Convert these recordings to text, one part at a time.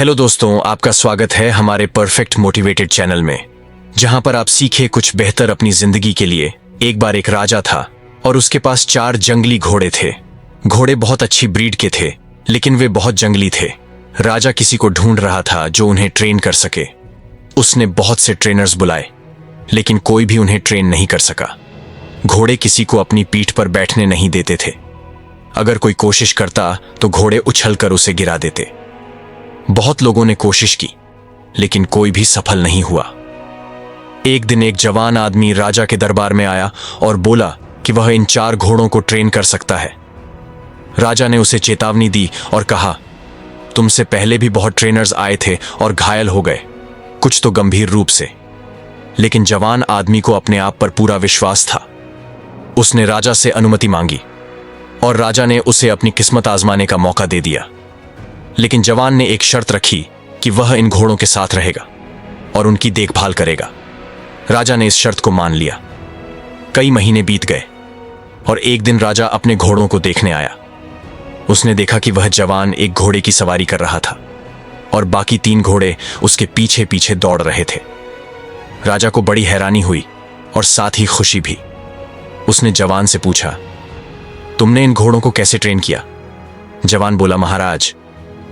Hello दोस्तों, आपका स्वागत है हमारे परफेक्ट मोटिवेटेड चैनल में, जहां पर आप सीखे कुछ बेहतर अपनी जिंदगी के लिए। एक बार एक राजा था और उसके पास 4 जंगली घोड़े थे। घोड़े बहुत अच्छी ब्रीड के थे, लेकिन वे बहुत जंगली थे। राजा किसी को ढूंढ रहा था जो उन्हें ट्रेन कर सके। उसने बहुत से ट्रेनर्स बुलाए, लेकिन कोई भी उन्हें ट्रेन नहीं कर सका। घोड़े किसी को अपनी पीठ पर बैठने नहीं देते थे। अगर कोई कोशिश करता तो घोड़े उछलकर उसे गिरा देते। बहुत लोगों ने कोशिश की, लेकिन कोई भी सफल नहीं हुआ। एक दिन एक जवान आदमी राजा के दरबार में आया और बोला कि वह इन 4 घोड़ों को ट्रेन कर सकता है। राजा ने उसे चेतावनी दी और कहा, तुमसे पहले भी बहुत ट्रेनर्स आए थे और घायल हो गए, कुछ तो गंभीर रूप से। लेकिन जवान आदमी को अपने आप पर पूरा विश्वास था। उसने राजा से अनुमति मांगी और राजा ने उसे अपनी किस्मत आजमाने का मौका दे दिया। लेकिन जवान ने एक शर्त रखी कि वह इन घोड़ों के साथ रहेगा और उनकी देखभाल करेगा। राजा ने इस शर्त को मान लिया। कई महीने बीत गए और एक दिन राजा अपने घोड़ों को देखने आया। उसने देखा कि वह जवान एक घोड़े की सवारी कर रहा था और बाकी 3 घोड़े उसके पीछे पीछे दौड़ रहे थे। राजा को बड़ी हैरानी हुई और साथ ही खुशी भी। उसने जवान से पूछा, तुमने इन घोड़ों को कैसे ट्रेन किया? जवान बोला, महाराज,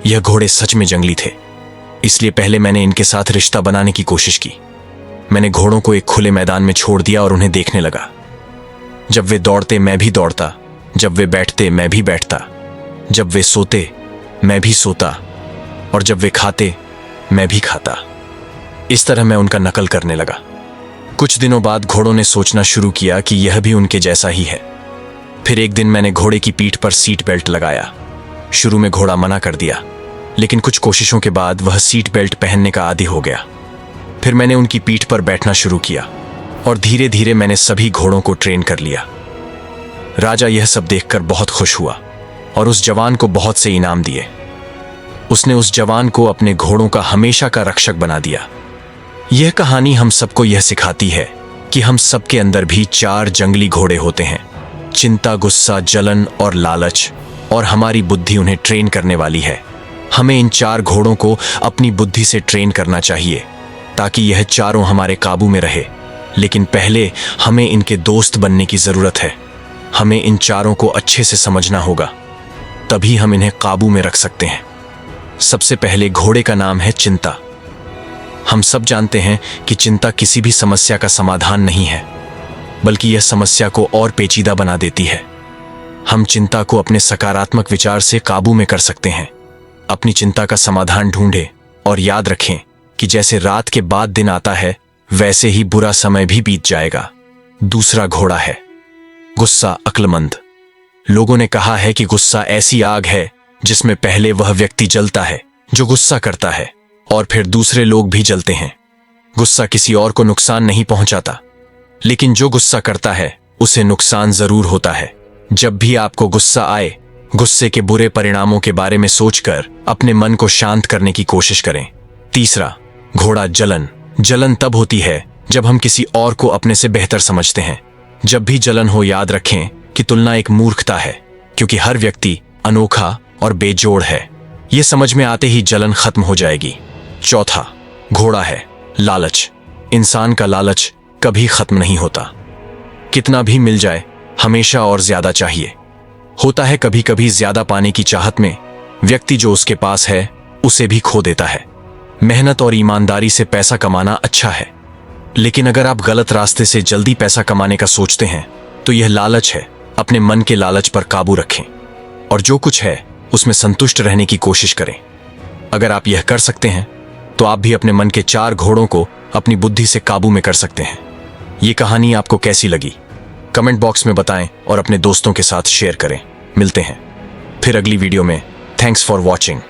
यह घोड़े सच में जंगली थे, इसलिए पहले मैंने इनके साथ रिश्ता बनाने की कोशिश की। मैंने घोड़ों को एक खुले मैदान में छोड़ दिया और उन्हें देखने लगा। जब वे दौड़ते मैं भी दौड़ता, जब वे बैठते मैं भी बैठता, जब वे सोते मैं भी सोता और जब वे खाते मैं भी खाता। इस तरह मैं उनका नकल करने लगा। कुछ दिनों बाद घोड़ों ने सोचना शुरू किया कि यह भी उनके जैसा ही है। फिर एक दिन मैंने घोड़े की पीठ पर सीट बेल्ट लगाया। शुरू में घोड़ा मना कर दिया, लेकिन कुछ कोशिशों के बाद वह सीट बेल्ट पहनने का आदी हो गया। फिर मैंने उनकी पीठ पर बैठना शुरू किया और धीरे धीरे मैंने सभी घोड़ों को ट्रेन कर लिया। राजा यह सब देखकर बहुत खुश हुआ और उस जवान को बहुत से इनाम दिए। उसने उस जवान को अपने घोड़ों का हमेशा का रक्षक बना दिया। यह कहानी हम सबको यह सिखाती है कि हम सबके अंदर भी 4 जंगली घोड़े होते हैं, चिंता, गुस्सा, जलन और लालच, और हमारी बुद्धि उन्हें ट्रेन करने वाली है। हमें इन 4 घोड़ों को अपनी बुद्धि से ट्रेन करना चाहिए ताकि यह चारों हमारे काबू में रहे। लेकिन पहले हमें इनके दोस्त बनने की जरूरत है। हमें इन चारों को अच्छे से समझना होगा, तभी हम इन्हें काबू में रख सकते हैं। सबसे पहले घोड़े का नाम है चिंता। हम सब जानते हैं कि चिंता किसी भी समस्या का समाधान नहीं है, बल्कि यह समस्या को और पेचीदा बना देती है। हम चिंता को अपने सकारात्मक विचार से काबू में कर सकते हैं। अपनी चिंता का समाधान ढूंढें और याद रखें कि जैसे रात के बाद दिन आता है, वैसे ही बुरा समय भी बीत जाएगा। दूसरा घोड़ा है गुस्सा, अक्लमंद। लोगों ने कहा है कि गुस्सा ऐसी आग है जिसमें पहले वह व्यक्ति जलता है जो गुस्सा करता है, और फिर दूसरे लोग भी जलते हैं। गुस्सा किसी और को नुकसान नहीं पहुंचाता, लेकिन जो गुस्सा करता है उसे नुकसान जरूर होता है। जब भी आपको गुस्सा आए, गुस्से के बुरे परिणामों के बारे में सोचकर अपने मन को शांत करने की कोशिश करें। तीसरा घोड़ा जलन। जलन तब होती है जब हम किसी और को अपने से बेहतर समझते हैं। जब भी जलन हो, याद रखें कि तुलना एक मूर्खता है, क्योंकि हर व्यक्ति अनोखा और बेजोड़ है। यह समझ में आते ही जलन खत्म हो जाएगी। चौथा घोड़ा है लालच। इंसान का लालच कभी खत्म नहीं होता। कितना भी मिल जाए, हमेशा और ज्यादा चाहिए। होता है कभी कभी ज्यादा पाने की चाहत में व्यक्ति जो उसके पास है उसे भी खो देता है। मेहनत और ईमानदारी से पैसा कमाना अच्छा है, लेकिन अगर आप गलत रास्ते से जल्दी पैसा कमाने का सोचते हैं तो यह लालच है। अपने मन के लालच पर काबू रखें और जो कुछ है उसमें संतुष्ट रहने की कोशिश करें। अगर आप यह कर सकते हैं तो आप भी अपने मन के 4 घोड़ों को अपनी बुद्धि से काबू में कर सकते हैं। ये कहानी आपको कैसी लगी? कमेंट बॉक्स में बताएं और अपने दोस्तों के साथ शेयर करें। मिलते हैं फिर अगली वीडियो में। Thanks for watching.